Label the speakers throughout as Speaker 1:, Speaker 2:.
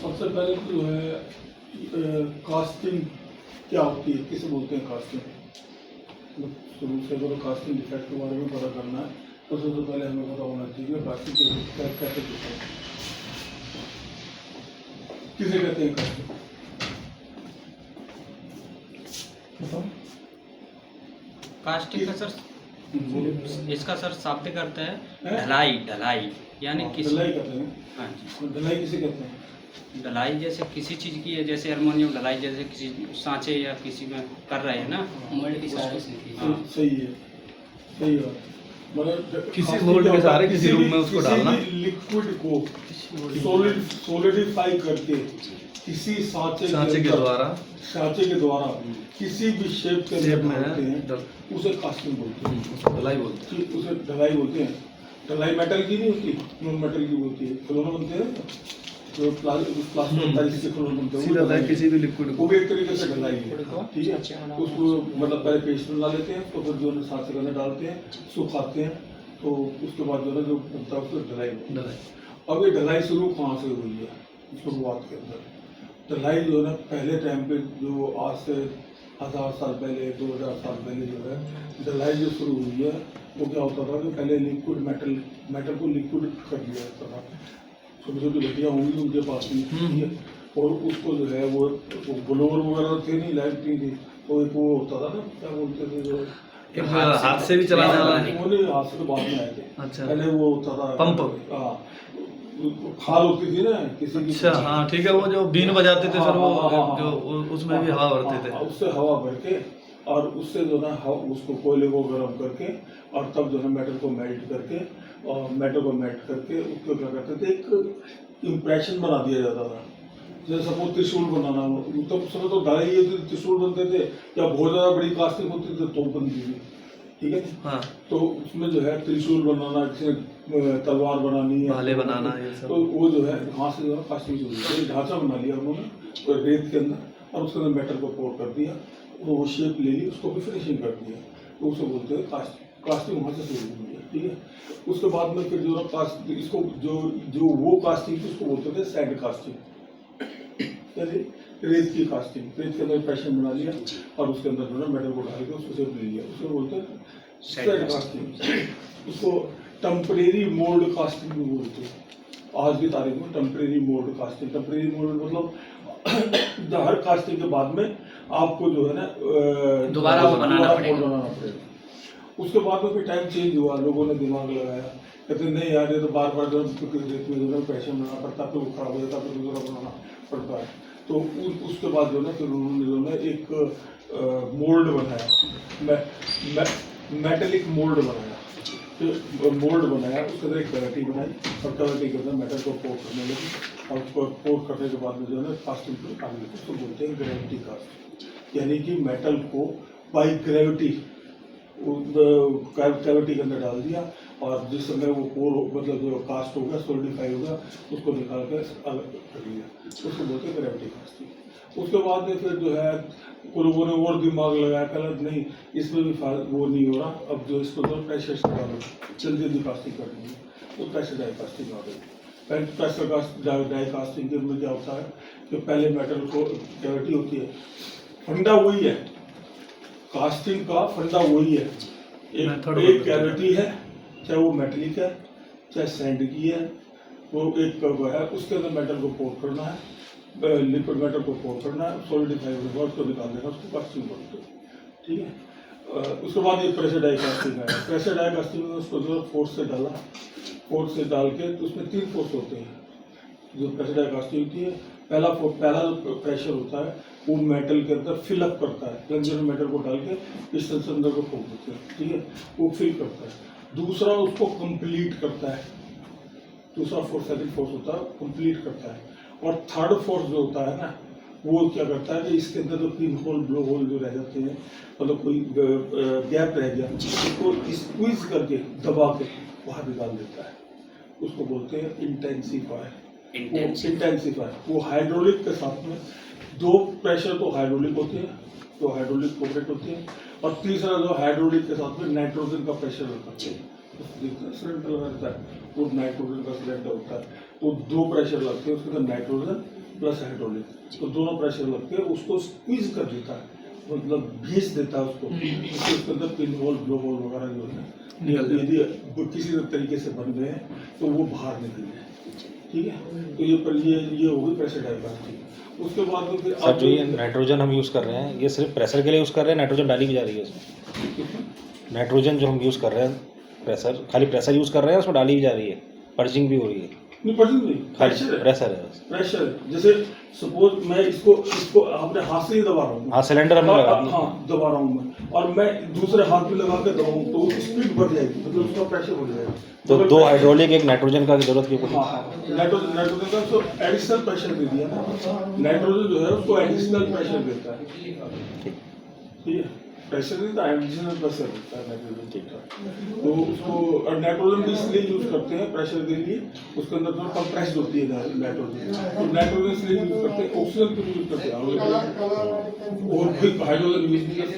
Speaker 1: सबसे पहले तो जो है कास्टिंग क्या होती है, किसे बोलते हैं कास्टिंग। मतलब शुरू से अगर कास्टिंग डिफेक्ट के बारे में पता करना है तो सबसे पहले हमें पता होना चाहिए कास्टिंग कैसे होता है, किसे कहते हैं कास्टिंग।
Speaker 2: कास्टिंग का सर, इसका सर शाब्दिक अर्थ है ढलाई। ढलाई यानी किसी,
Speaker 1: ढलाई कहते हैं।
Speaker 2: हाँ जी,
Speaker 1: ढलाई किसे कहते हैं?
Speaker 2: ढलाई जैसे किसी चीज़ की है, जैसे हारमोनियम ढलाई जैसे किसी सांचे या किसी में कर रहे हैं ना, मोल्ड की सहारे से। हाँ
Speaker 1: सही है, सही है। मतलब
Speaker 3: किसी मोल्ड के सहारे किसी रूम में उसको डालना,
Speaker 1: लिक्विड को सॉलिडिफाई करके किसी सांचे के द्वारा किसी भी शेप के अंदर डालते हैं, उसे कास्टिंग बोलते हैं,
Speaker 3: ढलाई बोलते हैं।
Speaker 1: उसे ढलाई बोलते हैं। ढलाई मेटल की नहीं होती, नॉन मेटल की होती है। खिलौने बनते हैं जो प्लास्टिक के खिलौने बनते हैं,
Speaker 3: सीधा है किसी भी लिक्विड
Speaker 1: वो भी एक तरीके से ढलाई है, ठीक है। उसको मतलब पहले पेस्ट बना लेते हैं, तो फिर जो है सांचे के अंदर डालते हैं, सुखाते हैं, तो उसके बाद जो है जो बनता है उसको ढलाई बोलते हैं। अब ये ढलाई शुरू कहाँ से हुई है? शुरुआत के अंदर ढलाई जो है ना, पहले टाइम पे जो आज से 1000 साल पहले, 2000 साल पहले जो है ढलाई जो शुरू हुई है, वो क्या होता था कि पहले लिक्विड मेटल को लिक्विड कर दिया जाता था। छोटी छोटी भट्टियाँ होंगी उनके पास में, ठीक है, और उसको जो है वो ग्लोवर वगैरह थे नहीं, लाइट नहीं थी, तो एक वो होता था ना, क्या बोलते थे जो
Speaker 3: हाथ से भी चलाने वाला,
Speaker 1: वो नहीं, हाथ से तो बाद में आए थे।
Speaker 3: अच्छा,
Speaker 1: पहले वो होता था
Speaker 3: पंप।
Speaker 1: हाँ, खाल होती थी ना किसी की।
Speaker 3: अच्छा हाँ ठीक है, वो जो बीन बजाते थे सर, वो
Speaker 1: हाँ,
Speaker 3: जो उसमें भी हवा भरते थे।
Speaker 1: उससे हवा भर के और उससे जो है उसको कोयले को गर्म करके और तब जो है मेटल को मेल्ट करके और मेटल को मेल्ट करके उसको क्या करते थे, एक इम्प्रेशन बना दिया जाता था। जैसे सपोज त्रिशूल बनाना हो, तब समय तो ढाई ये त्रिशूल बनते थे, या बहुत ज़्यादा बड़ी कास्टिंग होती थी तो बनती थी, ठीक है।
Speaker 3: हाँ,
Speaker 1: तो उसमें जो है त्रिशूल बनाना, किसी तलवार बनानी है,
Speaker 3: भाले बनाना, ये सब।
Speaker 1: तो वो जो है वहाँ से जो है कास्टिंग शुरू हुई। ढांचा बना लिया उन्होंने तो रेत के अंदर, और उसके अंदर मेटल को पोर कर दिया, तो वो शेप ले ली, उसको भी फिनिशिंग कर दिया, तो उसे बोलते हैं कास्टिंग वहाँ से शुरू हुई है, ठीक है। उसके बाद में फिर जो है कास्ट इसको जो वो कास्टिंग थी उसको बोलते थे सैंड कास्टिंग, रेत की कास्टिंग। रेत के अंदर पैशन बना लिया और उसके अंदर जो है मेटल को डाल के उसको शेप ले लिया, उसको बोलते हैं सैंड कास्टिंग। उसको टेम्परेरी मोल्ड कास्टिंग भी बोलते हैं आज की तारीख में। Temporary mould casting, temporary mould मतलब हर कास्टिंग के बाद में आपको जो है ना
Speaker 2: दोबारा बनाना पड़ेगा।
Speaker 1: उसके बाद में फिर टाइम चेंज हुआ, लोगों ने दिमाग लगाया, कहते नहीं यार ये तो बार बार जो रेत में जो है पैशन बनाना पड़ता है, फिर वो खराब हो जाता है, फिर दूसरा बनाना पड़ता है। तो उसके बाद जो है फिर उन्होंने जो है एक मोल्ड बनाया, मेटेलिक मोल्ड बनाया, तो मोल्ड बनाया, उसके अंदर एक कैविटी बनाई और कैविटी के अंदर मेटल को पोर करने लगी, और उसको पोर करने के बाद में जो है ना कास्टिंग को आगे उसको बोलते हैं ग्रेविटी कास्ट, यानी कि मेटल को बाई ग्रेविटी कैविटी के अंदर डाल दिया, और जिस समय वो पोर मतलब जो कास्ट हो गया, सोलिडिफाई हो गया, उसको निकाल कर अलग कर लिया, उसको बोलते हैं ग्रेविटी कास्टिंग। उसके बाद में फिर जो है कुछ लोगों ने और दिमाग लगाया, कहा नहीं इसमें भी वो नहीं हो रहा, अब जो इसको तो प्रेशर से डालो, जल्दी जल्दी कास्टिंग कर देंगे, तो प्रेशर डाई कास्टिंग आ गई। प्रेशर डाई कास्टिंग के में क्या होता है कि पहले मेटल को कैविटी होती है, फंडा वही है, कास्टिंग का फंडा वही है, एक कैविटी है, चाहे वो मेटलिक है चाहे सैंड की है, वो एक कर्व है, उसके अंदर मेटल को पोर करना है, लिक्विड मेटल को पोर करना है, सॉलिडिफाई होने के बाद उसको निकाल देना, उसको कास्टिंग बोलते हैं, ठीक है। उसके बाद ये प्रेशर डाई कास्टिंग है। प्रेशर डाई कास्टिंग में उसको जो फोर्स से डाला, फोर्स से डाल के तो उसमें 3 फोर्स होते हैं जो प्रेशर डाई कास्टिंग होती है। पहला जो प्रेशर होता है वो मेटल के अंदर फिलअप करता है, प्लंजर मेटल को डाल के पिस्टन से अंदर को ठोक देते हैं, ठीक है, वो फिल करता है। दूसरा उसको कंप्लीट करता है, दूसरा फोर्स, सेकंड फोर्स होता है कंप्लीट करता है, और थर्ड फोर्स जो होता है ना वो क्या करता है कि इसके अंदर जो पिन होल ब्लो होल जो रह जाते हैं, मतलब कोई गैप रह गया, उसको स्क्वीज करके दबा के बाहर निकाल देता है, उसको बोलते हैं इंटेंसीफायर। वो हाइड्रोलिक के साथ में 2 प्रेशर तो हाइड्रोलिक होते हैं, तो हाइड्रोलिक पॉकेट होती है, और तीसरा जो हाइड्रोलिक के साथ में नाइट्रोजन का प्रेशर होता है, सिलेंडर रहता है, वो नाइट्रोजन का सिलेंडर होता है, तो 2 प्रेशर लगते हैं उसके अंदर, नाइट्रोजन प्लस हाइड्रोलिक, तो दोनों प्रेशर लग के उसको स्क्वीज कर देता है, मतलब भींच देता है उसको, उसके अंदर पिन होल ब्लो होल वगैरह जो है यदि किसी तरीके से बन गए हैं तो वो बाहर निकल जाए। ठीक है, तो ये होगी प्रेशर डाइवर्सिटी। उसके बाद में फिर
Speaker 4: सर जो ये नाइट्रोजन हम यूज़ कर रहे हैं ये सिर्फ प्रेशर के लिए यूज़ कर रहे हैं, नाइट्रोजन डाली भी जा रही है इसमें? नाइट्रोजन जो हम यूज़ कर रहे हैं प्रेशर, खाली प्रेशर यूज़ कर रहे हैं उसमें डाली भी जा रही है, पर्जिंग भी हो रही है?
Speaker 1: नहीं, पर्जिंग नहीं,
Speaker 4: खाली प्रेशर है बस।
Speaker 1: प्रेशर जैसे सपोज मैं इसको अपने हाथ से ही दबा रहा हूँ,
Speaker 4: हाँ सिलेंडर हमने लगा दिया।
Speaker 1: हाँ दबा रहा हूँ मैं, और मैं दूसरे हाथ में लगा के दबाऊँ तो स्पीड बढ़ जाएगी, मतलब उसका प्रेशर बढ़ जाएगा।
Speaker 4: तो दो हाइड्रोलिक एक नाइट्रोजन का जरूरत क्यों पड़ी?
Speaker 1: हाँ, नाइट्रोजन का उसको एडिशनल प्रेशर दे दिया ना, नाइट्रोजन जो है उसको एडिशनल प्रेशर देता है। ठीक है, प्रेशर नहीं था, एडिशनल प्रेशर देता है नाइट्रोजन। ठीक है, तो उसको नाइट्रोजन भी इसलिए यूज करते हैं प्रेशर के लिए, उसके अंदर थोड़ा कंप्रेस्ड होती है नाइट्रोजन, तो नाइट्रोजन इसलिए यूज करते हैं, ऑक्सीजन को यूज करते हैं और फिर हाइड्रोजन यूज नहीं करते,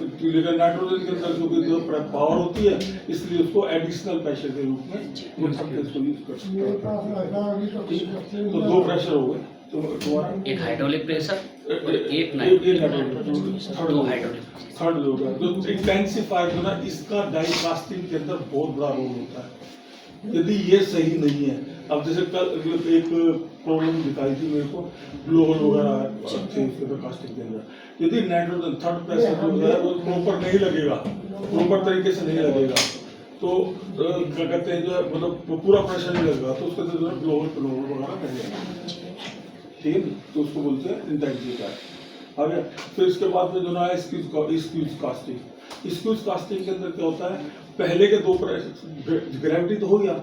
Speaker 1: लेकिन नाइट्रोजन के अंदर जो पावर होती है इसलिए उसको एडिशनल प्रेशर के रूप में इसको यूज कर सकते हैं। तो दो प्रेशर हो गए, तो तुम्हारा
Speaker 2: एक हाइड्रोलिक प्रेशर और एक
Speaker 1: थर्ड होगा जो इंटेंसिफायर जो ना, इसका डाई कास्टिंग के अंदर बहुत बड़ा रोल होता है। यदि ये सही नहीं है, अब जैसे कल एक प्रॉब्लम दिखाई थी मेरे को, ब्लो होल वगैरह थे उसके कास्टिंग के अंदर, यदि नाइट्रोजन थर्ड प्रेशर जो है वो प्रॉपर नहीं लगेगा, प्रॉपर तरीके से नहीं लगेगा, तो क्या कहते हैं जो है मतलब पूरा प्रेशर नहीं लगेगा, तो उसके अंदर जो है ब्लो होल वगैरह रह जाएगा। ठीक है, तो उसको बोलते हैं इंटेंसिफायर। आगे फिर इसके बाद में जो ना स्क्यूज कास्टिंग। स्क्यूज कास्टिंग के अंदर क्या होता है, पहले के दो प्रेशर, ग्रेविटी तो हो गया,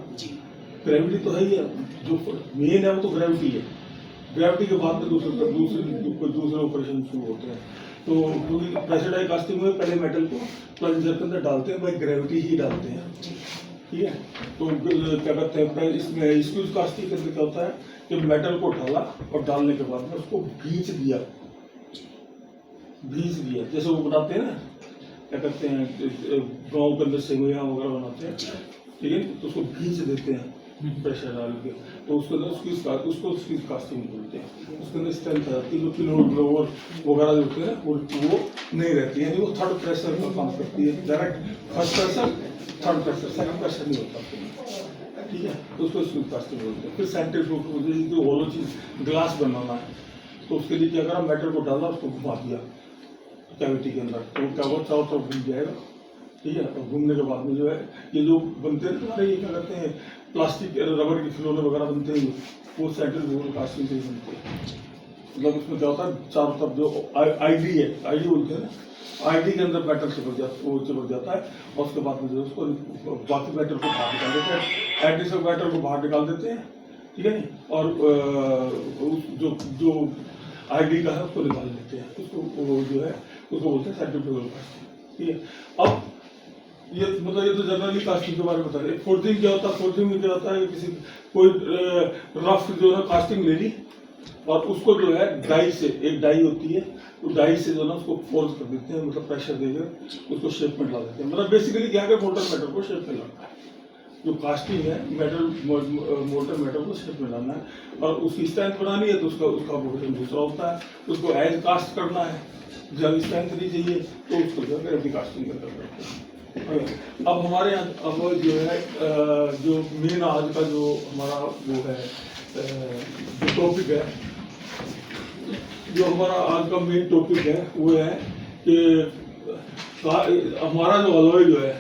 Speaker 1: ग्रेविटी तो है ही है, जो मेन है वो तो ग्रेविटी है, ग्रेविटी के बाद में दूसरे ऑपरेशन शुरू होते हैं। तो क्योंकि प्रेशर डाई कास्टिंग में पहले मेटल को प्लंजर के अंदर डालते हैं, भाई ग्रेविटी ही डालते हैं। ठीक है, तो क्या कहते हैं इसमें स्क्यूज कास्टिंग के अंदर क्या होता है कि मेटल को डाला और डालने के बाद में उसको भींच दिया, जैसे वो बनाते हैं ना, क्या कहते हैं गाँव के अंदर सेवैयाँ वगैरह बनाते हैं। ठीक है, तो उसको भींच देते हैं प्रेशर डाल के, तो उसके अंदर उसको स्क्यूज कास्टिंग बोलते हैं। उसके अंदर स्ट्रेंथ आती है, जो पिन ब्लोअर वगैरह जो होते हैं वो नहीं रहती है, यानी वो थर्ड प्रेशर का काम करती है, direct first pressure third pressure, second pressure नहीं होता। ठीक है, तो उसको स्क्यूज कास्टिंग बोलते हैं। फिर सेंट्रीफ्यूज, जो होलो चीज ग्लास बनाना है, तो उसके लिए क्या करा, मेटल को डाला, उसको घुमा दिया कैविटी के अंदर, तो क्या वो चारों तरफ घूम जाएगा। ठीक है, और घूमने के बाद में जो है ये जो बनते हैं तुम्हारे, ये क्या कहते हैं प्लास्टिक रबर के खिलौने वगैरह बनते हैं, वो सेंट्रीफ्यूज कास्टिंग से ही बनते हैं। मतलब उसमें क्या होता है, चारों तरफ जो आईडी है, आईडी बोलते हैं ना, आईडी के अंदर बैटर चिपक जाता है, और उसके बाद में जो उसको बाकी बैटर को बाहर निकाल देते हैं, एडिशनल बैटर को बाहर निकाल देते हैं। ठीक है, और जो आईडी का है उसको निकाल लेते हैं, उसको जो है उसको बोलते हैं सेंट्रीफ्यूगल कास्टिंग। ठीक है, अब ये मतलब ये तो जनरली कास्टिंग के बारे में बता रहे। फोर्जिंग क्या होता है, फोर्जिंग में क्या होता है, किसी कोई रफ जो है कास्टिंग ले ली और उसको जो है डाई से, एक डाई होती है, तो डाई से जो है ना उसको फोर्स कर देते हैं, मतलब प्रेशर देकर उसको शेप में ला देते हैं। मतलब बेसिकली क्या है, मोल्टन मेटल को शेप में लाना है। जो कास्टिंग है मोल्टन मेटल को शेप में लाना है, और उसकी स्ट्रेंथ बढ़ानी है तो उसका ऑपरेशन दूसरा होता है, उसको एज कास्ट करना है, जब स्ट्रेंथ नहीं चाहिए तो उसको जो है ग्रेविटी कास्टिंग करते हैं। अब हमारे यहाँ अब जो है जो मेन आज का जो हमारा वो है जो टॉपिक है, जो हमारा आज का मेन टॉपिक है वो है कि हमारा जो अलॉय जो है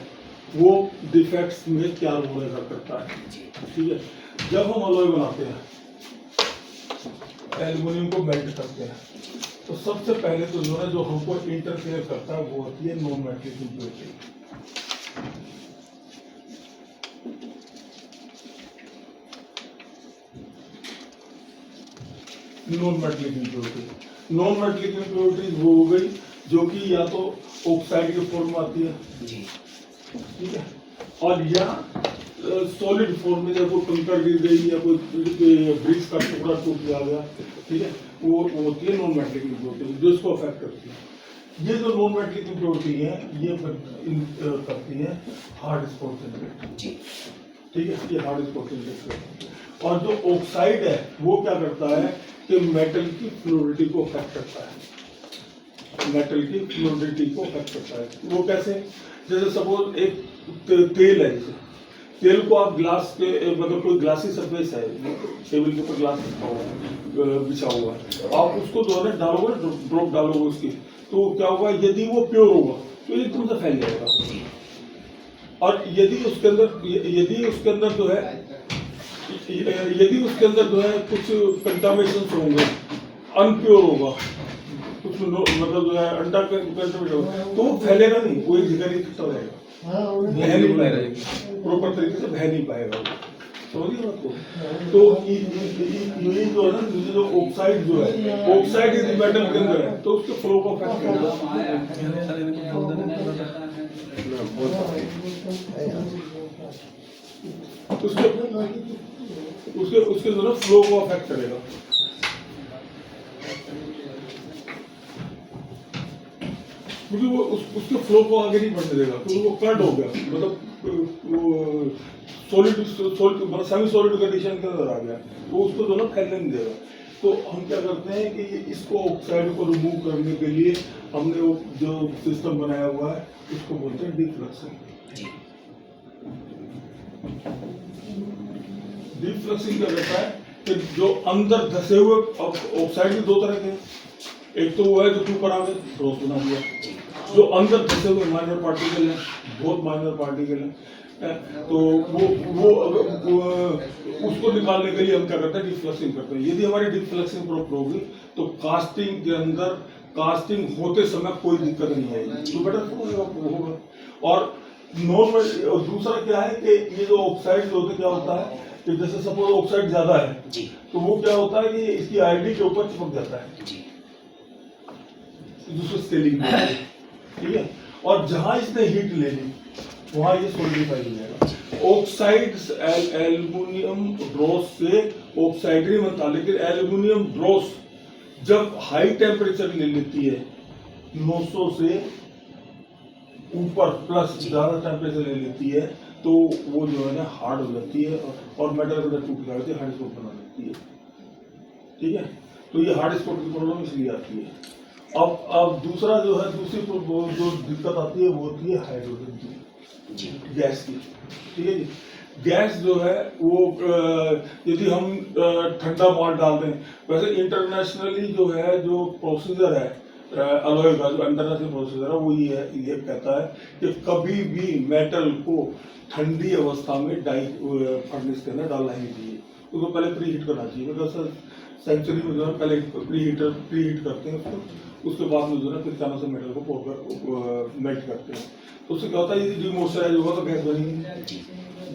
Speaker 1: वो डिफेक्ट्स में क्या रोल अदा करता है। ठीक है, जब हम अलॉय बनाते हैं, एल्युमिनियम को मेल्ट करते हैं, तो सबसे पहले तो जो है जो हमको इंटरफेयर करता है वो होती है non metallic impurity. Non metallic impurities वो हो गई जो कि या तो ऑक्साइड के फॉर्म में आती है, ठीक है, और या सॉलिड फॉर्म में, जब कोई कंकर गिर गई या कोई ब्रिज का टुकड़ा टूट गया, ठीक है, वो होती है नॉन मेटलिक इम्प्योरिटी जो इसको अफेक्ट करती है। ये जो नॉन मेटलिक इम्प्योरिटी है ये करती है हार्ड स्पॉट जनरेट। ठीक है, ये हार्ड स्पॉट जनरेट करती है। और जो ऑक्साइड है वो क्या करता है कि मेटल की फ्लूइडिटी को अफेक्ट करता है, मेटल की फ्लूइडिटी को अफेक्ट करता है। वो कैसे? जैसे सपोज एक तेल है, जैसे तेल को आप ग्लास के मतलब कोई ग्लासी सरफेस है, टेबल के ऊपर ग्लास बिछा हुआ है, आप उसको जो है डालोगे, ड्रॉप डालोगे उसकी, तो क्या होगा, यदि वो प्योर होगा तो एकदम से फैल जाएगा। और यदि उसके अंदर जो है कुछ कंटामिनेशन होंगे, अनप्योर होगा, कुछ मतलब जो है अंडा कंटामिनेशन होगा, तो वो फैलेगा नहीं, वो एक जगह इकट्ठा हो जाएगा, बह नहीं पाएगा, प्रॉपर तरीके से बह नहीं पाएगा। समझिए बात को। तो ये जो है ना, जो ऑक्साइड जो है, ऑक्साइड यदि मेटल के अंदर है तो उसके फ्लो को अफेक्ट करेगा, उसके जो है फ्लो को अफेक्ट करेगा। क्योंकि वो उसके फ्लो को आगे नहीं बढ़ने देगा, क्योंकि वो कर्ड हो गया, मतलब सॉलिड मतलब सेमी सॉलिड कंडीशन के अंदर आ गया, तो उसको जो ना फैलने नहीं देगा। तो हम क्या करते हैं कि इसको ऑक्साइड को रिमूव करने के लिए हमने वो जो सिस्टम बनाया हुआ है उसको बोलते हैं डिफ्लक्सिंग। डिफ्लक्सिंग क्या करता है कि जो अंदर धसे हुए ऑक्साइड भी दो तरह के, एक तो वो है जो ऊपर आ गए ड्रॉस बना दिया, जो अंदर धसे हुए माइनर पार्टिकल है, बहुत माइनर पार्टिकल है, तो वो उसको निकालने के लिए हम क्या करते हैं, डिफ्लक्सिंग करते हैं। यदि हमारी डिफ्लक्सिंग प्रॉपर होगी तो कास्टिंग के अंदर कास्टिंग होते समय कोई दिक्कत नहीं आएगी, तो बेटर होगा। और नॉर्मल, और दूसरा क्या है कि ये जो ऑक्साइड होते क्या होता है कि जैसे सपोज ऑक्साइड ज्यादा है तो वो क्या होता है कि इसकी आईडी के ऊपर चिपक जाता है, दूसरे स्केलिंग में, ठीक है। और जहां इसने हीट ले ली वहां ये सॉलिडिफाई हो जाएगा। ऑक्साइड एल्युमिनियम ड्रॉस से ऑक्साइड नहीं बनता, लेकिन एल्युमिनियम ड्रॉस जब हाई टेम्परेचर ले लेती है 900 से ऊपर प्लस ज्यादा टेम्परेचर ले लेती है, तो वो जो है ना हार्ड हो जाती है और मेटल के अंदर टूट जाती है, हार्ड स्पॉट बना देती है, ठीक है। तो ये हार्ड स्पॉट की प्रॉब्लम इसलिए आती है। अब दूसरा जो है, दूसरी जो दिक्कत आती है वो होती है हाइड्रोजन की, गैस की, ठीक है जी। गैस जो है वो यदि हम ठंडा माल डाल दें, वैसे इंटरनेशनली जो है जो प्रोसीजर है अलॉय का, जो इंटरनेशनल प्रोसीजर है वो ये कहता है कि कभी भी मेटल को ठंडी अवस्था में फर्नेस के अंदर डालना ही नहीं चाहिए, उसको पहले प्री हीट करना चाहिए। मतलब सेंचुरी में जो है पहले प्री हीट करते हैं उसके बाद में जो है फिर क्या से मेटल को मेल्ट करते हैं। तो उससे क्या होता है, यदि डीमॉइस्चराइज होगा तो गैस बनेगी,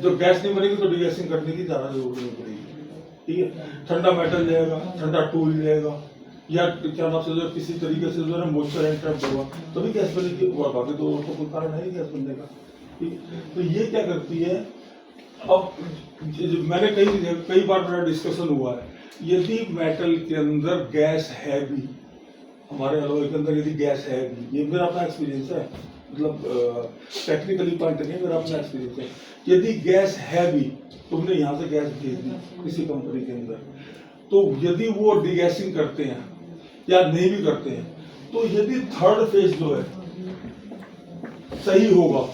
Speaker 1: जब गैस नहीं बनेगी तो डीगैसिंग करने की ज़्यादा जरूरत नहीं पड़ेगी, ठीक है। ठंडा मेटल जाएगा, ठंडा टूल जाएगा, या क्या नाम से जो किसी तरीके से जो है मॉइस्चर एंट्रैप होगा तभी गैस बनेगी, और बाकी तो कोई कारण है गैस बनने का, ठीक है। तो ये क्या करती है, अब मैंने कई बार मेरा डिस्कशन हुआ है, यदि मेटल के अंदर गैस है भी, हमारे अलॉय के अंदर यदि गैस है भी, ये मेरा अपना एक्सपीरियंस है, मतलब टेक्निकली पॉइंट नहीं, मेरा अपना एक्सपीरियंस है, यदि गैस है भी, तुमने यहाँ से गैस भेज दी किसी कंपनी के अंदर, तो यदि वो डिगैसिंग करते हैं या नहीं भी करते हैं, तो यदि थर्ड फेज जो है सही होगा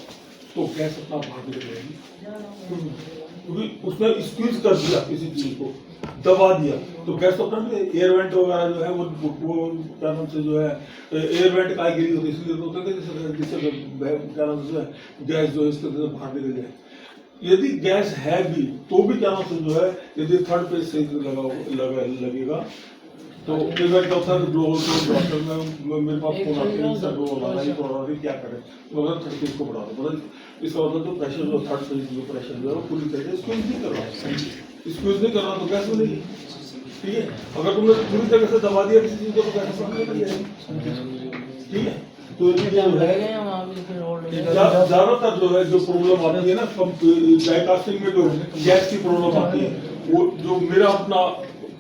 Speaker 1: तो गैस अपना बाहर निकल जाएगी, क्योंकि उसने स्क्वीज कर दिया किसी चीज को, दबा दिया, तो गैस तो अपना एयर वेंट वगैरह जो है वो क्या नाम से जो है एयर वेंट का गिरी होती है, इसलिए होता है जिससे क्या नाम से गैस जो है इसके अंदर बाहर निकल जाए। यदि गैस है भी तो भी क्या नाम से जो है यदि थर्ड पेज से लगेगा तो कई बार क्या होता है, डॉक्टर में मेरे पास फोन आते हैं, सर वो वाला ही प्रॉब्लम है, क्या करें, तो मतलब थर्ड पेज को बढ़ा दो, मतलब इसका मतलब जो प्रेशर जो थर्ड पेज जो प्रेशर जो है वो पूरी तरीके से स्क्वीज नहीं कर रहा है, स्क्वीज नहीं कर रहा तो गैस बनेगी, ठीक है। अगर तुमने पूरी तरह से दबा दिया किसी चीज को तो गैस बन जाएगी, ठीक है। तो ज्यादातर जो है जो प्रॉब्लम आती है ना डाई कास्टिंग में, जो गैस की प्रॉब्लम आती है, वो जो मेरा अपना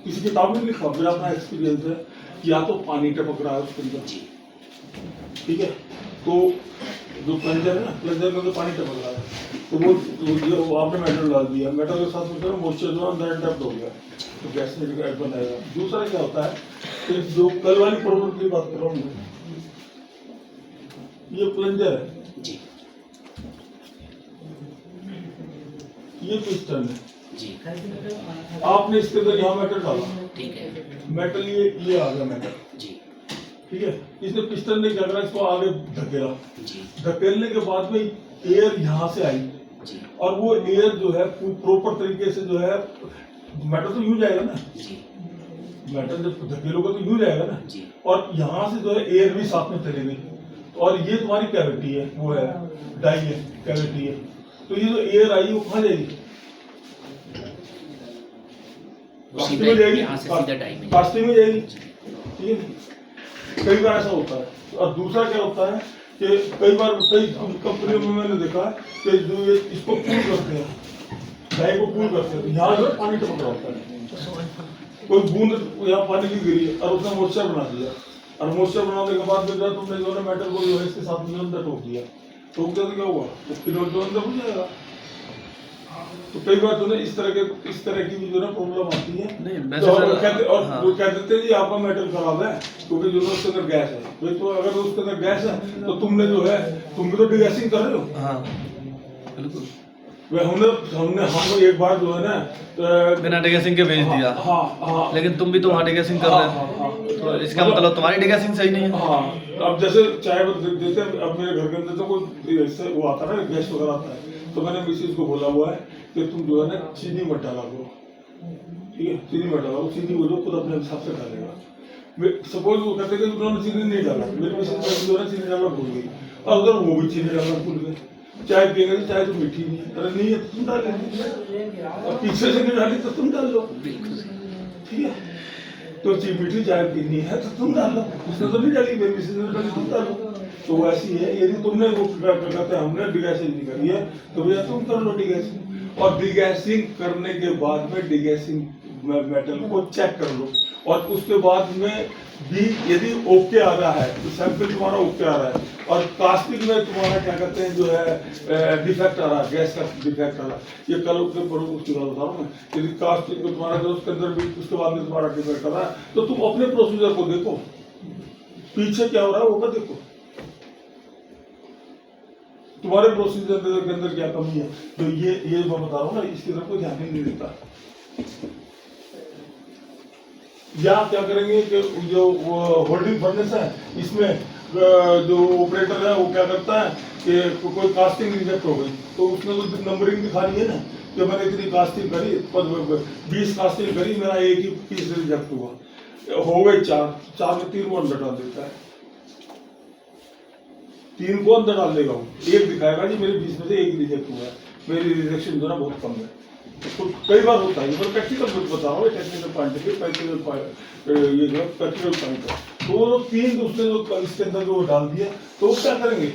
Speaker 1: किसी किताब में लिखा, मेरा अपना एक्सपीरियंस है, या तो पानी टपक रहा है उसके अंदर, ठीक है, तो जो प्लंजर है ना, प्लंजर में तो पानी टपक रहा है, तो वो आपने मेटल डाल दिया, मेटल के साथ में मॉइस्चर जो अंदर इंटैप्ट हो गया तो गैस बनाएगा। दूसरा क्या होता है कि जो कल वाली प्रॉब्लम की बात कर रहा हूँ, ये प्लंजर है
Speaker 2: जी
Speaker 1: ये पिस्टन है
Speaker 2: जी
Speaker 1: आपने इसके अंदर यहाँ मेटल डाला,
Speaker 2: ठीक है
Speaker 1: मेटल ये आ गया मेटल,
Speaker 2: जी
Speaker 1: ठीक है। इसने पिस्टन ने क्या करा, इसको आगे धकेला,
Speaker 2: जी
Speaker 1: धकेलने के बाद में एयर यहाँ से आई
Speaker 2: जी
Speaker 1: और वो एयर जो है प्रॉपर तरीके से जो है मेटल तो यूं जाएगा ना,
Speaker 2: जी
Speaker 1: मेटल जब धकेलोगे तो यूं जाएगा ना,
Speaker 2: जी
Speaker 1: और यहाँ से जो है एयर भी साथ में चली गई और ये तुम्हारी कैविटी है, वो है डाई है, कैविटी है। तो ये जो एयर आई वो कहाँ जाएगी, कास्टिंग में जाएगी,
Speaker 2: यहाँ से सीधा डाई में
Speaker 1: कास्टिंग में जाएगी, ठीक है। कई बार ऐसा होता है। और दूसरा क्या होता है कि कई बार कई कंपनियों में मैंने देखा है कि जो ये इसको कूल करते हैं, डाई को कूल करते हैं, यहाँ जो है पानी टपक रहा होता है, कोई बूंद यहाँ पानी की गिरी और उसने मॉइस्चर बना दिया, और मॉइस्चर बनाने के बाद में तुमने जो है मेटल को जो है इसके साथ में अंदर ठोक दिया, ठोक दिया तो क्या हुआ, तो फिर जो अंदर हो जाएगा। तो कई बार जो है इस तरह की भी जो है प्रॉब्लम आती है।
Speaker 3: नहीं,
Speaker 1: तो
Speaker 3: वैसे
Speaker 1: और
Speaker 3: सर,
Speaker 1: कहते और
Speaker 3: हाँ।
Speaker 1: वो कह देते हैं जी आपका मेटल खराब है क्योंकि जो है उसके अंदर गैस है। भाई तो अगर उसके अंदर गैस है तो तुमने जो है तुम भी तो डिगैसिंग कर रहे हो।
Speaker 3: हाँ बिल्कुल,
Speaker 1: वे हमको एक बार जो है ना
Speaker 3: बिना डिगेसिंग के भेज दिया।
Speaker 1: हाँ हाँ,
Speaker 3: लेकिन तुम भी तो वहाँ डिगेसिंग कर रहे
Speaker 1: हाँ,
Speaker 3: हो,
Speaker 1: हाँ,
Speaker 3: तो इसका मतलब तुम्हारी डिगेसिंग सही नहीं है।
Speaker 1: हाँ, अब जैसे चाय देते हैं, अब मेरे घर के अंदर तो कोई ऐसे वो आता है ना, गैस वगैरह आता है, तो मैंने मिसेज को बोला हुआ है कि तुम जो है ना चीनी मत डाला करो, ठीक है, चीनी मत डाला, चीनी वो जो खुद अपने हिसाब से डालेगा। सपोज वो कहते हैं कि उन्होंने चीनी नहीं डाला, मेरी मिसेज जो है ना चीनी डालना भूल गई, और अगर वो भी चीनी डालना भूल गए, चाय पिएगा तो चाय तो मीठी नहीं है, अरे नहीं है तो तुम डाल लेंगे, और पीछे से नहीं डाली तो तुम डाल लो, ठीक है। तो मीठी चाय पीनी है तो तुम डाल लो, उसने तो नहीं डाली, मेरी मिसेज ने डाली, तुम डालो। तो वैसी है, यदि तुमने वो कहते हैं हमने डिगैसिंग नहीं करी है तो भैया तुम कर लो डिगैसिंग, और डिगैसिंग करने के बाद में डिगैसिंग मेटल को चेक कर लो, और उसके बाद में भी यदि ओके आ रहा है तो सैंपल तुम्हारा ओके आ रहा है, और कास्टिंग में तुम्हारा क्या कहते हैं जो है डिफेक्ट आ रहा है, गैस का डिफेक्ट आ रहा है, ये कल उसके उसकी बात बता रहा हूँ मैं। यदि कास्टिंग में तुम्हारा जो उसके अंदर भी उसके बाद में तुम्हारा डिफेक्ट आ रहा है तो तुम अपने प्रोसीजर को देखो, पीछे क्या हो रहा है वो मत देखो, तुम्हारे प्रोसीजर के अंदर क्या कमी है। तो ये मैं बता रहा हूँ ना, इसकी तरफ कोई ध्यान ही नहीं देता। या क्या करेंगे कि जो होल्डिंग फर्नेस है इसमें जो ऑपरेटर है वो क्या करता है कि कोई कास्टिंग रिजेक्ट हो गई तो उसने कुछ नंबरिंग दिखानी है ना कि मैंने इतनी कास्टिंग करी, 20 कास्टिंग करी, मेरा एक ही पीस रिजेक्ट हुआ, हो गए 4 में 3 को अंदर डाल देता है, 3 को अंदर डाल देगा, वो एक दिखाएगा जी मेरे 20 में से एक रिजेक्ट हुआ है, मेरी रिजेक्शन जो है बहुत कम है। तो कई बार होता है, मैं प्रैक्टिकल बता रहा हूँ, टेक्निकल पॉइंट ऑफ व्यू, ये जो प्रैक्टिकल पॉइंट है। तो वो 3 उसने जो इसके अंदर जो डाल दिया तो वो क्या करेंगे,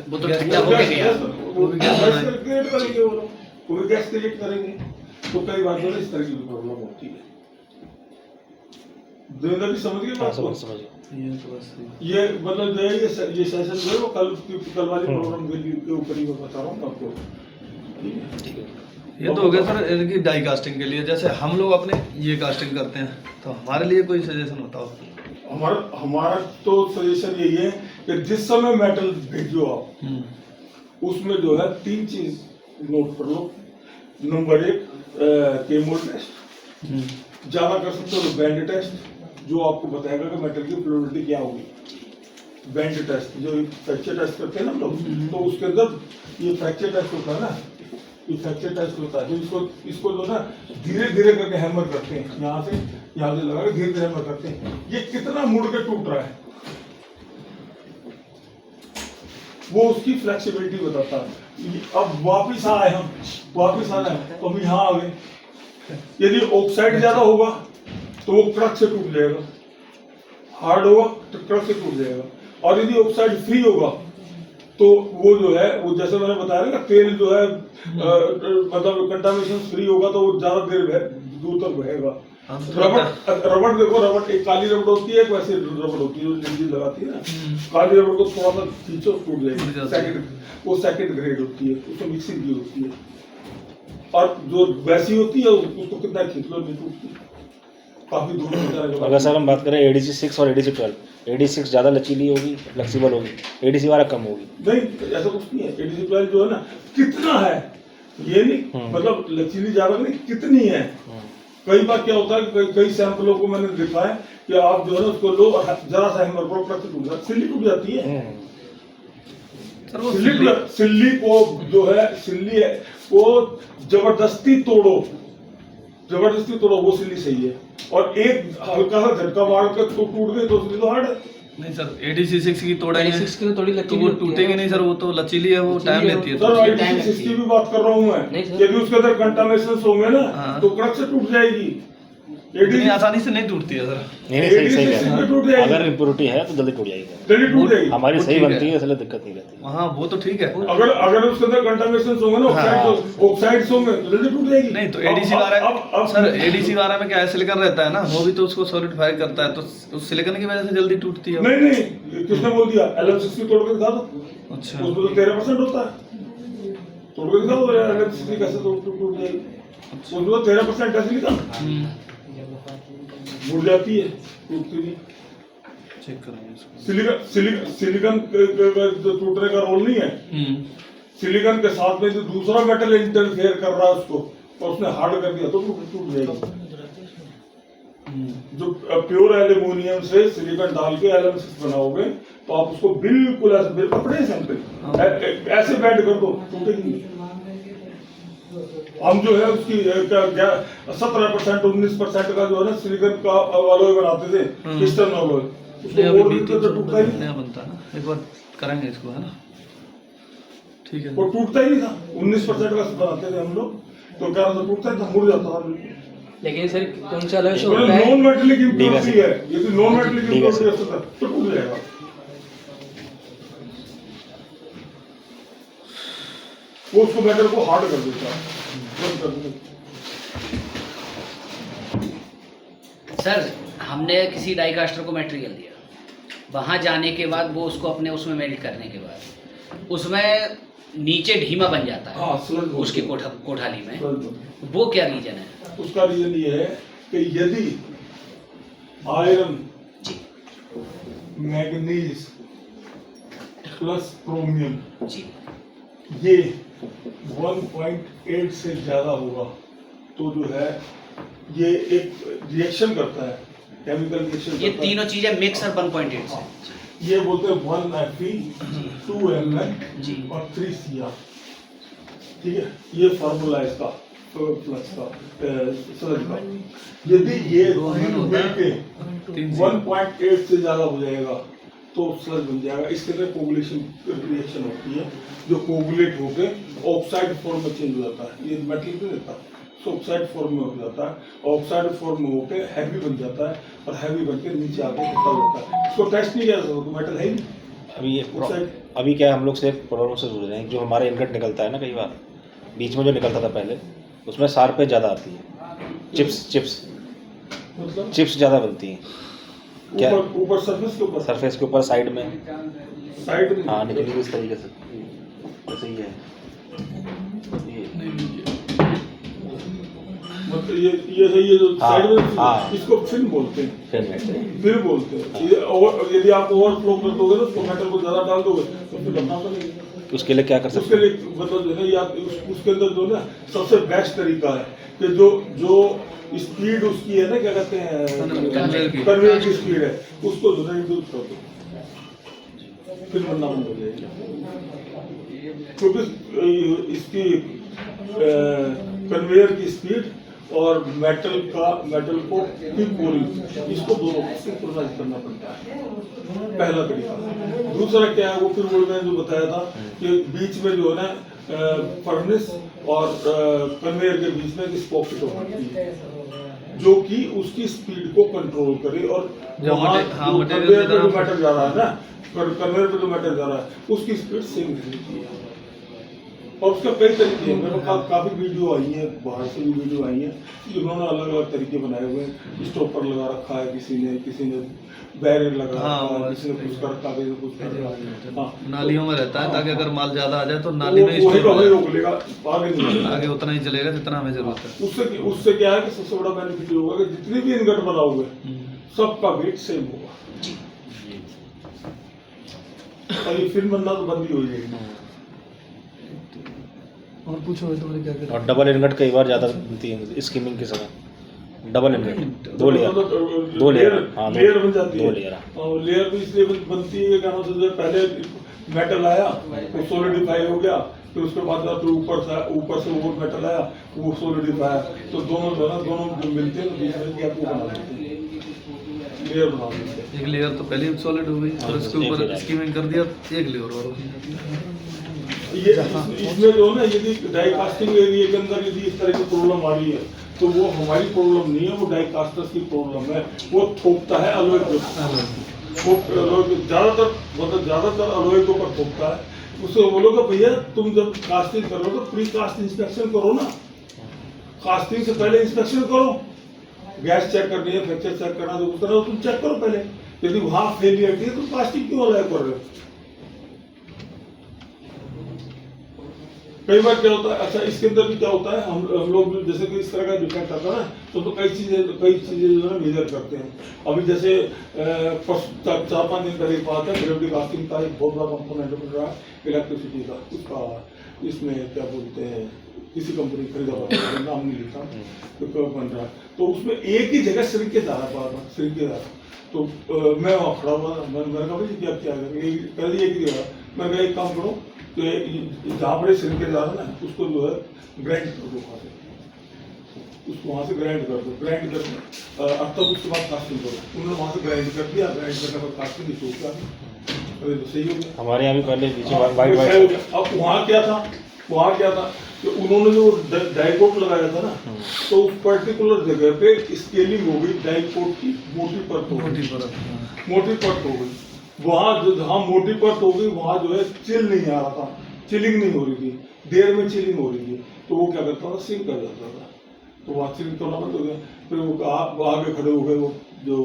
Speaker 3: वो
Speaker 2: तो ठंडा हो गया,
Speaker 1: वो भी गैस क्रिएट करेंगे, वो भी गैस क्रिएट करेंगे। तो कई बार जो है इस तरह की प्रॉब्लम होती है। देवेंद्र जी समझ गए बात को? ये मतलब जो है ये सेशन जो है वो कल वाली प्रॉब्लम के ऊपर ही मैं बता रहा हूँ आपको, ठीक है।
Speaker 3: ये तो हो गया सर इनकी डाई कास्टिंग के लिए। जैसे हम लोग अपने ये कास्टिंग करते हैं तो हमारे लिए कोई सजेशन बताओ।
Speaker 1: हमारा तो सजेशन यही है कि जिस समय मेटल भेजो आप उसमें जो है 3 चीज नोट कर लो। नंबर 1 केमोल टेस्ट, ज्यादा कर सकते हो तो बैंड टेस्ट जो आपको बताएगा कि मेटल की फ्लूइडिटी क्या होगी। बैंड टेस्ट जो फ्रैक्चर टेस्ट करते हैं ना हम लोग, तो उसके अंदर ये फ्रैक्चर टेस्ट होता है ना, ये फ्रैक्चर टेस्ट होता है जो इसको जो ना धीरे धीरे करके हैमर करते हैं, यहाँ से लगा के धीरे धीरे हैमर करते हैं, ये कितना मुड़ के टूट रहा है वो उसकी फ्लेक्सिबिलिटी बताता है। अब वापिस आए हम तो हम यहाँ आ गए। यदि ऑक्साइड ज्यादा होगा तो वो क्रक से टूट जाएगा, हार्ड होगा तो क्रक से टूट जाएगा, और यदि ऑक्साइड फ्री होगा तो वो जो है वो जैसे मैंने बताया ना तेल जो है मतलब कंटामिनेशन फ्री होगा तो वो ज्यादा देर दूर तक बहेगा। रबड़ देखो, रबड़ एक काली रबड़ होती है, एक वैसे रबड़ होती है जो जिंदगी लगाती है ना। काली रबड़ को थोड़ा सा खींचो टूट जाएगी, वो सेकंड ग्रेड होती है, उसमें मिक्सिंग की होती है। और जो वैसी होती है उसको कितना खींच लो नहीं टूटती, काफी दूर जाएगा।
Speaker 4: अगर सर हम बात करें ADC 6 और ADC 12, ADC 6 ज़्यादा लचीली होगी, फ्लेक्सिबल होगी, ADC 12 कम होगी।
Speaker 1: नहीं ऐसा कुछ नहीं है। ADC 12 जो है ना कितना है ये नहीं, मतलब लचीली ज्यादा नहीं, कितनी है। कई बार क्या होता है, कई सैंपलों को मैंने देखा है कि आप जो है ना उसको लो और जरा सा हैमर करो, टूट जाती, सिल्ली टूट जाती है। सिल्ली को जो है, सिल्ली है वो जबरदस्ती तोड़ो, वो सिल्ली सही है। और एक हल्का सा झटका मार कर तो टूट गई तो सिल्ली तो हार्ड है।
Speaker 3: नहीं सर, ADC 6 की तोड़ेंगे
Speaker 2: ADC 6 की तो थोड़ी
Speaker 3: तो
Speaker 2: लचीली
Speaker 3: वो
Speaker 2: होती है।
Speaker 3: टूटेंगे नहीं सर, वो तो लचीली है, वो टाइम लेती है।
Speaker 1: सर
Speaker 3: तो
Speaker 1: ADC 6 की भी बात कर रहा हूँ मैं, यदि उसके अंदर कंटामिनेशन होंगे ना तो कड़क से टूट जाएगी।
Speaker 3: इतनी आसानी से नहीं टूटती है सर।
Speaker 4: नहीं सही कह रहे हैं, अगर इम्प्योरिटी है तो जल्दी टूट जाएगी। हमारी सही बनती है, इसलिए दिक्कत नहीं रहती।
Speaker 3: हाँ वो तो ठीक है।
Speaker 1: अगर उसके अंदर कंटामिनेशन होंगे ना, ऑक्साइड्स होंगे तो जल्दी टूट जाएगी।
Speaker 3: नहीं तो ADC 12 सर, ADC 12 में क्या है, सिलिकॉन रहता है ना, वो भी तो उसको सॉलिडिफाई करता है, तो उस सिलिकॉन की वजह से जल्दी टूटती है।
Speaker 1: नहीं किसने बोल दिया, LM60 तोड़ के दिखा दो।
Speaker 3: अच्छा,
Speaker 1: उसमें तो 13% होता है, तोड़ के दिखा दो LM60 कैसे टूट जाएगी। उसमें तो 13% ऐसे लिखा, मुड़ जाती है, टूटती नहीं।
Speaker 3: चेक करेंगे इसको।
Speaker 1: सिलिकॉन जो टूटने का रोल नहीं है, सिलिकॉन के साथ में जो दूसरा मेटल इंटरफेयर कर रहा है उसको, और उसने हार्ड कर दिया तो टूट जाएगी। जो प्योर एल्यूमिनियम से सिलिकॉन डाल के LM6 बनाओगे तो आप उसको बिल्कुल ऐसे कपड़े सैंपल ऐसे बैंड कर दो, टूटेगी नहीं। हम जो है उसकी 17% 19% का जो है ना सिलिकॉन का अलॉय बनाते थे, क्रिस्टल अलॉय, उसको मोड़ देते तो टूटता ही नहीं
Speaker 3: बनता ना। एक बार करेंगे इसको, है ना, ठीक है।
Speaker 1: वो टूटता ही नहीं था। 19% का बनाते थे हम लोग, तो क्या था, टूटता था, मुड़ जाता था।
Speaker 2: लेकिन सर कौन सा अलग होता है?
Speaker 1: नॉन मेटलिक इम्प्योरिटी है, यदि नॉन मेटलिक इम्प्योरिटी है तो टूट जाएगा। वो उसको मेटल को हार्ड कर देता है।
Speaker 5: सर हमने किसी डाई कास्टर को मटेरियल दिया, वहाँ जाने के बाद वो उसको अपने उसमें मेल्ट करने के बाद उसमें नीचे ढीमा बन जाता है।
Speaker 1: हाँ, स्लग
Speaker 5: उसकी कोठाली में,
Speaker 1: स्लग।
Speaker 5: वो क्या रीजन है?
Speaker 1: उसका रीजन ये है कि यदि आयरन, मैग्नीज प्लस क्रोमियम
Speaker 5: जी
Speaker 1: ये 1.8 से ज्यादा होगा तो जो है ये एक रिएक्शन करता है, केमिकल रिएक्शन।
Speaker 5: ये तीनों चीजें मिक्स है 1.8 से।
Speaker 1: ये बोलते हैं 1 Fe, 2 Mn
Speaker 5: जी।
Speaker 1: और 3 Cr। ठीक है, ये फॉर्मूला है इसका फ्लक्स का, स्लज का। यदि ये मिलके 1.8 से ज्यादा हो जाएगा तो स्लज बन जाएगा। इसके अंदर कोगुलेशन रिएक्शन होती है, जो कोगुलेट होके ऑक्साइड फॉर्म में चेंज हो जाता है। ये मेटल नहीं रहता, ऑक्साइड फॉर्म में हो जाता है। ऑक्साइड फॉर्म में होके हैवी बन जाता है और हैवी बनके नीचे आके इकट्ठा हो जाता है। इसको टेस्ट नहीं किया सकता, मेटल है ही नहीं।
Speaker 4: अभी क्या हम लोग से प्रॉब्लम से जूझ रहे हैं, जो हमारा इनकट निकलता है ना, कई बार बीच में जो निकलता था पहले, उसमें शार्पेज ज़्यादा आती है। चिप्स ज़्यादा बनती हैं क्या?
Speaker 1: ऊपर सरफेस के ऊपर
Speaker 4: साइड में हाँ
Speaker 1: में
Speaker 4: निकली इस तरीके से, ऐसे ही है
Speaker 1: मतलब ये जो साइड में
Speaker 4: हाँ।
Speaker 1: इसको फिल्म बोलते हैं,
Speaker 4: फिर
Speaker 1: फिर बोलते हैं। ये और यदि आप ओवरफ्लो कर दोगे ना, उसको मेटल को ज्यादा डाल दोगे तो फिर बनना पड़ेगा।
Speaker 4: उसके लिए क्या कर सकते
Speaker 1: उसके लिए मतलब जो है या उसके अंदर जो ना सबसे बेस्ट तरीका है कि जो स्पीड उसकी है ना, क्या कहते हैं, कन्वेयर की स्पीड है, उसको जो है रिड्यूस कर दो, फिर बनना बंद हो जाएगा। क्योंकि इसकी कन्वेयर की स्पीड और मेटल को पोरिंग, इसको दोनों को सिंक्रोनाइज करना पड़ता है, पहला तरीका। दूसरा क्या है, वो फिर मैंने जो बताया था कि बीच में जो है ना फर्नेस और कन्वेयर के बीच में एक स्पॉकेट होती है जो कि उसकी स्पीड को कंट्रोल करे, और कन्वेयर पे जो मैटर जा रहा है ना, कन्वेयर पे जो मैटर जा रहा है उसकी स्पीड सेम रहती है। और उसका कई तरीके हैं, मेरे पास काफ़ी वीडियो आई हैं, बाहर से भी वीडियो आई हैं, उन्होंने अलग अलग तरीके बनाए हुए हैं। स्टॉपर लगा रखा है किसी ने बैरियर लगा रखा है, किसी ने कुछ कर रखा है, कुछ कर रखा है। हाँ,
Speaker 3: नालियों में रहता है ताकि अगर माल ज्यादा आ जाए तो नाली में
Speaker 1: वही
Speaker 3: स्टोर
Speaker 1: रोक लेगा, आगे नहीं बढ़ेगा।
Speaker 3: आगे उतना ही चलेगा जितना हमें जरूरत है।
Speaker 1: उससे क्या है कि सबसे बड़ा बेनिफिट होगा कि जितने भी इनगट बनाओगे सबका वेट सेम होगा, और ये फिल्म बनना तो बंद ही हो जाएगी।
Speaker 3: और पूछो तुम्हारे क्या कर
Speaker 4: और डबल इनगट कई बार ज़्यादा बनती है स्कीमिंग के समय, डबल इनगट 2 लेयर, 2 लेयर, हाँ
Speaker 1: लेयर बन जाती
Speaker 4: 2
Speaker 1: है।
Speaker 4: लेयर।
Speaker 1: और लेयर भी इसलिए बनती है क्या नाम से, पहले मेटल आया वो सॉलिडिफाई हो गया, फिर उसके बाद तो ऊपर से वो मेटल आया वो सॉलिडिफाई, तो दोनों जो मिलते हैं दूसरे गैप को बना देते हैं, लेयर बना देते हैं।
Speaker 3: एक लेयर तो पहले सॉलिड हो गई और उसके
Speaker 4: एक
Speaker 3: ऊपर
Speaker 4: लेयर।
Speaker 3: स्कीमिंग कर दिया, एक लेयर और होगी जाती
Speaker 1: ये इसमें जो है ना, यदि डाई कास्टिंग एरिया के अंदर यदि इस तरह की प्रॉब्लम आ रही है तो वो हमारी प्रॉब्लम नहीं है, वो डाई कास्टर्स की प्रॉब्लम है। वो थोपता है अलॉय पे, वो ज़्यादातर अलॉय के ऊपर थोपता है। उससे बोलोगे भैया तुम जब कास्टिंग करो तो प्री कास्ट इंस्पेक्शन करो ना, कास्टिंग से पहले इंस्पेक्शन करो, गैस चेक करनी है, फ्रैक्चर चेक करना है तो उस तरह तुम चेक करो पहले। यदि वहाँ फेलियर है तो कास्टिंग क्यों अलाउ कर रहे हो? कई बार क्या होता है, अच्छा इसके अंदर भी क्या होता है, हम लोग जैसे कि इस तरह का डिफेक्ट आता है ना, तो कई चीजें जो है मेजर करते हैं। अभी जैसे 4-5 दिन पहले बात है, ग्रेविटी कास्टिंग का एक बहुत बड़ा कंपोनेंट बन रहा है इलेक्ट्रिसिटी का, उसका इसमें क्या बोलते हैं, किसी कंपनी खरीदा नाम नहीं लिखा, तो बन रहा है, तो उसमें एक ही जगह श्रिंकेज आ रहा है, श्रिंकेज आ रहा। तो मैं वहाँ खड़ा हुआ, मैंने कहा भाई क्या क्या कर दिया कि मैं कहा एक काम करो, तो जहाँ पर श्रिंकेज आ रहा है ना उसको जो है ग्राइंड कर दो, वहाँ से उसको वहाँ से ग्राइंड कर दो, ग्राइंड कर अब तक उसके बाद कास्टिंग करो। उन्होंने वहाँ से ग्राइंड कर दिया, ग्राइंड करने के बाद कास्टिंग की चौक आ गई, तो सही हो गया।
Speaker 4: हमारे यहाँ भी पहले पीछे
Speaker 1: हाँ,
Speaker 4: वाइट
Speaker 1: सही हो
Speaker 4: वाइट।
Speaker 1: गया। अब वहाँ क्या था कि उन्होंने जो डाइकोट लगाया था ना, तो उस पर्टिकुलर जगह पे स्केलिंग हो गई, डाइकोट की मोटी परत हो गई, मोटी परत हो गई। वहाँ जहाँ मोटी परत हो गई वहाँ जो है चिल नहीं आ रहा था, चिलिंग नहीं हो रही थी, देर में चिलिंग हो रही थी, तो वो क्या करता था, सिंक कर जाता था, तो वहाँ चिलिंग तो बंद हो गया। फिर वो आगे खड़े हो गए, वो जो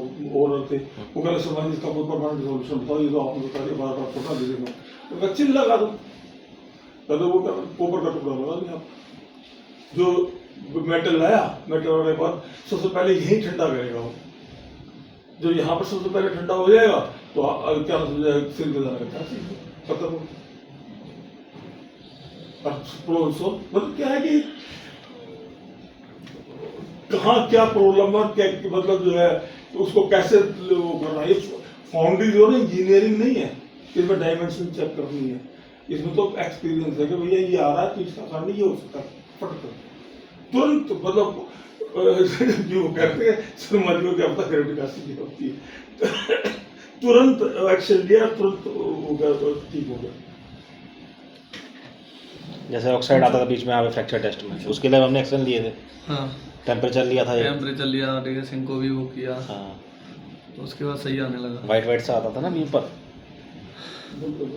Speaker 1: ओनर थे, वो कहते सर इसका कोई परमानेंट सोल्यूशन बताओ, ये तो आपने बता दिया, 12 फोटा दे देंगे, तो चिल लगा दो, कहते वो क्या कोपर का टुकड़ा लगा दिया, जो मेटल लाया, मेटल लगाने के बाद सबसे पहले यही ठंडा करेगा वो, जो यहाँ पर सबसे पहले ठंडा हो जाएगा तो क्या सिर के जाने का खत्म हो। मतलब क्या है कि कहाँ क्या प्रॉब्लम है, क्या मतलब जो है उसको कैसे वो करना है। फाउंड्री जो है इंजीनियरिंग नहीं है, इसमें डायमेंशन चेक करनी है, इसमें तो एक्सपीरियंस है कि भैया ये आ रहा है तो इसका कारण ये हो सकता है, फट तुरंत मतलब जो कहते हैं समझ लो क्या पता ग्रेविटी कास्टिंग होती है, तुरंत एक्शन लिया, तुरंत हो गया, ठीक हो गया।
Speaker 4: जैसे ऑक्साइड आता था बीच में यहाँ पे फ्रैक्चर टेस्ट में, उसके लिए हमने एक्शन लिए थे,
Speaker 3: हाँ
Speaker 4: टेम्परेचर लिया था,
Speaker 3: टेम्परेचर लिया, डेसिंग को भी वो किया,
Speaker 4: हाँ
Speaker 3: तो उसके बाद सही आने लगा।
Speaker 4: वाइट सा आता था ना बीम पर।
Speaker 1: बिल्कुल।